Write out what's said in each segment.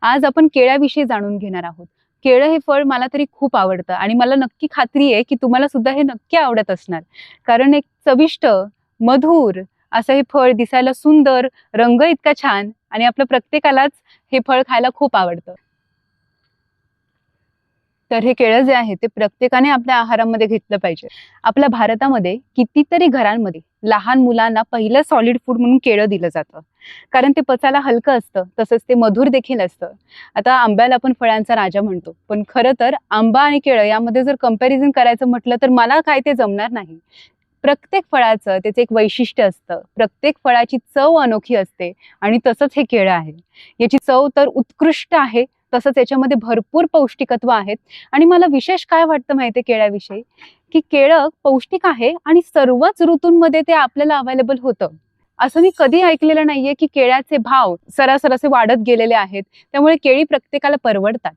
आज आपण केळ्याविषयी जाणून घेणार आहोत. केळं हे फळ मला तरी खूप आवडतं आणि मला नक्की खात्री आहे की तुम्हाला सुद्धा हे नक्की आवडत असणार. कारण एक चविष्ट, मधुर असं हे फळ, दिसायला सुंदर, रंग इतका छान आणि आपल्या प्रत्येकालाच हे फळ खायला खूप आवडतं. तर हे केळं जे आहे ते प्रत्येकाने आपल्या आहारामध्ये घेतलं पाहिजे. आपल्या भारतामध्ये कितीतरी घरांमध्ये लहान मुलांना पहिलं सॉलिड फूड म्हणून केळं दिलं जातं. कारण ते पचायला हलकं असतं, तसंच ते मधुर देखील असतं. आता आंब्याला आपण फळांचा राजा म्हणतो, पण खरं तर आंबा आणि केळं यामध्ये जर कंपॅरिझन करायचं म्हटलं तर मला काय ते जमणार नाही. प्रत्येक फळाचं त्याचं एक वैशिष्ट्य असतं. प्रत्येक फळाची चव अनोखी असते आणि तसंच हे केळं आहे. याची चव तर उत्कृष्ट आहे, तसंच याच्यामध्ये भरपूर पौष्टिकत्व आहेत. आणि मला विशेष काय वाटतं माहितीये केळ्याविषयी, की केळं पौष्टिक आहे आणि सर्वच ऋतूंमध्ये ते आपल्याला अवेलेबल होतं. असं मी कधी ऐकलेलं नाहीये की केळ्याचे भाव सरासर असे वाढत गेलेले आहेत, त्यामुळे केळी प्रत्येकाला परवडतात.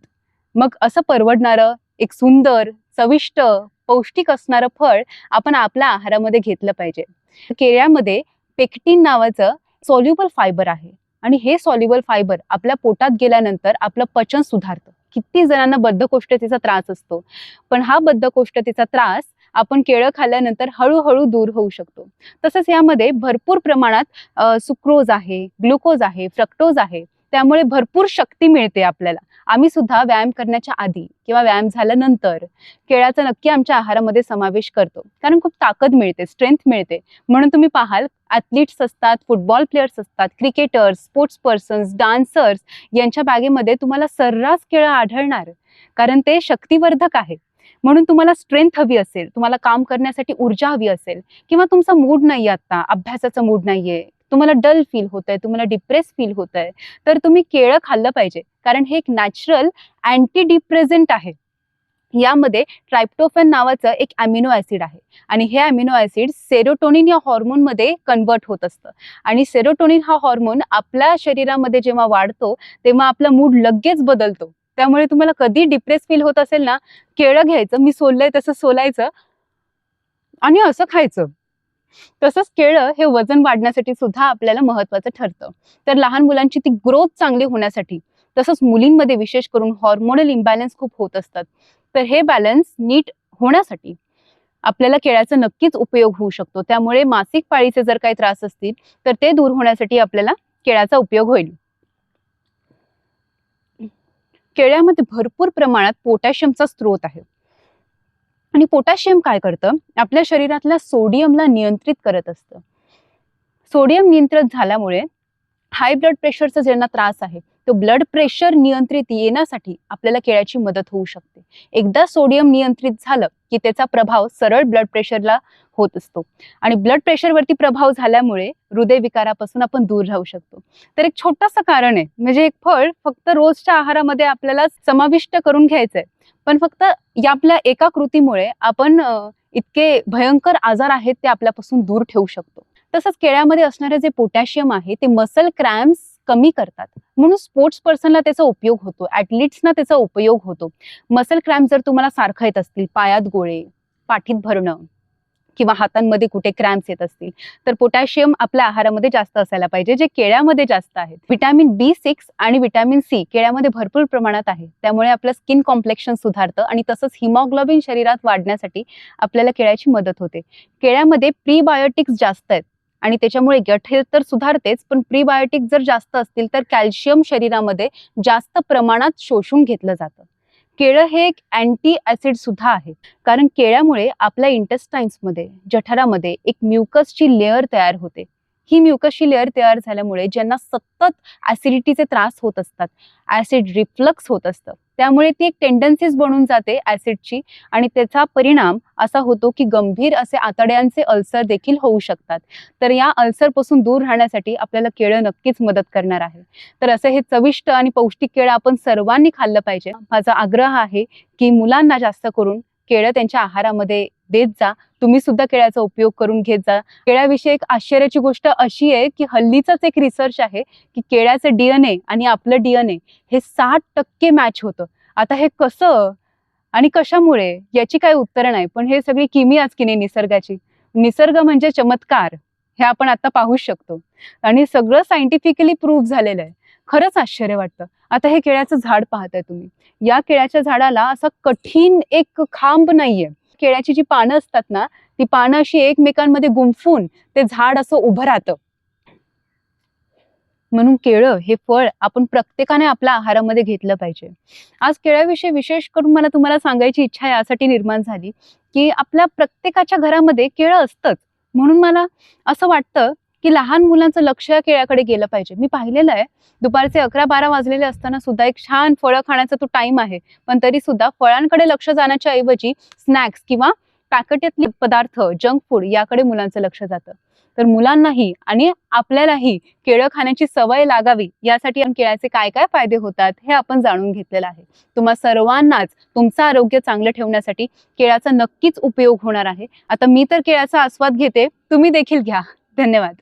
मग असं परवडणारं एक सुंदर, चविष्ट, पौष्टिक असणारं फळ आपण आपल्या आहारामध्ये घेतलं पाहिजे. केळ्यामध्ये पेक्टिन नावाचं सॉल्युबल फायबर आहे आणि हे सॉल्युबल फायबर आपल्या पोटात गेल्यानंतर आपलं पचन सुधारतं. किती जणांना बद्धकोष्ठतेचा त्रास असतो, पण हा बद्धकोष्ठतेचा त्रास आपण केळं खाल्ल्यानंतर हळूहळू दूर होऊ शकतो. तसंच यामध्ये भरपूर प्रमाणात सुक्रोज आहे, ग्लुकोज आहे, फ्रक्टोज आहे, त्यामुळे भरपूर शक्ती मिळते आपल्याला. आम्ही सुद्धा व्यायाम करण्याच्या आधी किंवा व्यायाम झाल्यानंतर केळ्याचा नक्की आमच्या आहारामध्ये समावेश करतो, कारण खूप ताकद मिळते, स्ट्रेंथ मिळते. म्हणून तुम्ही पाहाल, ॲथलीट्स असतात, फुटबॉल प्लेयर्स असतात, क्रिकेटर्स, स्पोर्ट्स पर्सन्स, डान्सर्स यांच्या बॅगेमध्ये तुम्हाला सर्रास केळं आढळणार, कारण ते शक्तिवर्धक आहे. म्हणून तुम्हाला स्ट्रेंथ हवी असेल, तुम्हाला काम करण्यासाठी ऊर्जा हवी असेल, किंवा तुमचा मूड नाही, आता अभ्यासाचा मूड नाहीये, तुम्हाला डल फील होतंय, तुम्हाला डिप्रेस फील होतंय, तर तुम्ही केळं खाल्लं पाहिजे. कारण हे एक नॅचरल अँटी डिप्रेझंट आहे. यामध्ये ट्रायप्टोफॅन नावाचं एक अमिनो ऍसिड आहे आणि हे अमिनो ऍसिड सेरोटोनिन या हॉर्मोनमध्ये कन्वर्ट होत असतं. आणि सेरोटोनिन हा हॉर्मोन आपल्या शरीरामध्ये जेव्हा वाढतो तेव्हा आपला मूड लगेच बदलतो. त्यामुळे तुम्हाला कधी डिप्रेस फील होत असेल ना, केळं घ्यायचं, मी सोललंय तसं सोलायचं आणि असं खायचं. तसंच केळं हे वजन वाढण्यासाठी सुद्धा आपल्याला महत्वाचं ठरतं. तर लहान मुलांची ती ग्रोथ चांगली होण्यासाठी, तसंच मुलींमध्ये विशेष करून हॉर्मोनल इम्बॅलन्स खूप होत असतात, तर हे बॅलन्स नीट होण्यासाठी आपल्याला केळ्याचा नक्कीच उपयोग होऊ शकतो. त्यामुळे मासिक पाळीचे जर काही त्रास असतील तर ते दूर होण्यासाठी आपल्याला केळ्याचा उपयोग होईल. केळ्यामध्ये भरपूर प्रमाणात पोटॅशियमचा स्रोत आहे आणि पोटॅशियम काय करतं, आपल्या शरीरातल्या सोडियमला नियंत्रित करत असतं. सोडियम नियंत्रित झाल्यामुळे हाय ब्लड प्रेशरचा ज्यांना त्रास आहे, तो ब्लड प्रेशर नियंत्रित येण्यासाठी आपल्याला केळ्याची मदत होऊ शकते. एकदा सोडियम नियंत्रित झालं की त्याचा प्रभाव सरळ ब्लड प्रेशरला होत असतो आणि ब्लड प्रेशरवरती प्रभाव झाल्यामुळे हृदयविकारापासून आपण दूर राहू शकतो. तर एक छोटंसं कारण आहे, म्हणजे एक फळ फक्त रोजच्या आहारामध्ये आपल्याला समाविष्ट करून घ्यायचंय, पण फक्त या आपल्या एका कृतीमुळे आपण इतके भयंकर आजार आहेत ते आपल्यापासून दूर ठेवू शकतो. तसंच केळ्यामध्ये असणारे जे पोटॅशियम आहे ते मसल क्रॅम्प्स कमी करतात, म्हणून स्पोर्ट्स पर्सनला त्याचा उपयोग होतो, ऍथलीट्सना त्याचा उपयोग होतो. मसल क्रॅम्प जर तुम्हाला सारखं येत असतील, पायात गोळे, पाठीत भरणं किंवा हातांमध्ये कुठे क्रॅम्प्स येत असतील, तर पोटॅशियम आपल्या आहारामध्ये जास्त असायला पाहिजे, जे केळ्यामध्ये जास्त आहेत. व्हिटॅमिन B6 आणि व्हिटॅमिन C केळ्यामध्ये भरपूर प्रमाणात आहे, त्यामुळे आपलं स्किन कॉम्प्लेक्शन सुधारतं आणि तसंच हिमोग्लोबिन शरीरात वाढण्यासाठी आपल्याला केळ्याची मदत होते. केळ्यामध्ये प्रीबायोटिक्स जास्त आहेत आणि त्याच्यामुळे गट हेल्थ तर सुधारतेच, पण प्रीबायोटिक जर जास्त असतील तर कॅल्शियम शरीरामध्ये जास्त प्रमाणात शोषून घेतलं जातं. केळं हे एक अँटी ऍसिड सुद्धा आहे, कारण केळ्यामुळे आपल्या इंटेस्टाइन्समध्ये, जठरामध्ये एक म्युकसची लेअर तयार होते. ही म्युकसची लेअर तयार झाल्यामुळे ज्यांना सतत ऍसिडिटीचे त्रास होत असतात, ऍसिड रिफ्लक्स होत असतं, त्यामुळे ती एक टेंडन्सीज बनून जाते ऍसिडची आणि त्याचा परिणाम असा होतो की गंभीर असे आतड्यांचे अल्सर देखील होऊ शकतात. तर या अल्सरपासून दूर राहण्यासाठी आपल्याला केळं नक्कीच मदत करणार आहे. तर असं हे चविष्ट आणि पौष्टिक केळं आपण सर्वांनी खाल्लं पाहिजे. माझा आग्रह आहे की मुलांना जास्त करून केळं त्यांच्या आहारामध्ये देत जा. तुम्ही सुद्धा केळ्याचा उपयोग करून घेत जा. केळ्याविषयी एक आश्चर्याची गोष्ट अशी आहे की हल्लीचाच एक रिसर्च आहे की केळ्याचं DNA आणि आपलं DNA हे 60% मॅच होतं. आता हे कसं आणि कशामुळे याची काही उत्तरं नाही, पण हे सगळी किमियाच की नाही निसर्गाची. निसर्ग म्हणजे चमत्कार, हे आपण आता पाहू शकतो आणि सगळं सायंटिफिकली प्रूव्ह झालेलं आहे. खरंच आश्चर्य वाटतं. आता हे केळ्याचं झाड पाहताय तुम्ही. या केळ्याच्या झाडाला असा कठीण एक खांब नाहीये. केळ्याची जी पानं असतात ना, ती पानं अशी एकमेकांमध्ये गुंफून ते झाड असं उभं राहतं. म्हणून केळं हे फळ आपण प्रत्येकाने आपल्या आहारामध्ये घेतलं पाहिजे. आज केळ्याविषयी विशेष करून मला तुम्हाला सांगायची इच्छा यासाठी निर्माण झाली, की आपल्या प्रत्येकाच्या घरामध्ये केळं असतंच. म्हणून मला असं वाटतं, की लहान मुलांचं लक्ष या केळ्याकडे गेलं पाहिजे. मी पाहिलेलं आहे, दुपारचे 11-12 वाजलेले असताना सुद्धा एक छान फळं खाण्याचा तो टाईम आहे. पण तरी सुद्धा फळांकडे लक्ष जाण्याच्या ऐवजी स्नॅक्स किंवा पॅकेटातले पदार्थ, जंक फूड याकडे मुलांचं लक्ष जातं. तर मुलांनाही आणि आपल्यालाही केळं खाण्याची सवय लागावी यासाठी केळ्याचे काय काय फायदे होतात हे आपण जाणून घेतलेलं आहे. तुम्हा सर्वांनाच तुमचं आरोग्य चांगलं ठेवण्यासाठी केळ्याचा नक्कीच उपयोग होणार आहे. आता मी तर केळ्याचा आस्वाद घेते, तुम्ही देखील घ्या. धन्यवाद.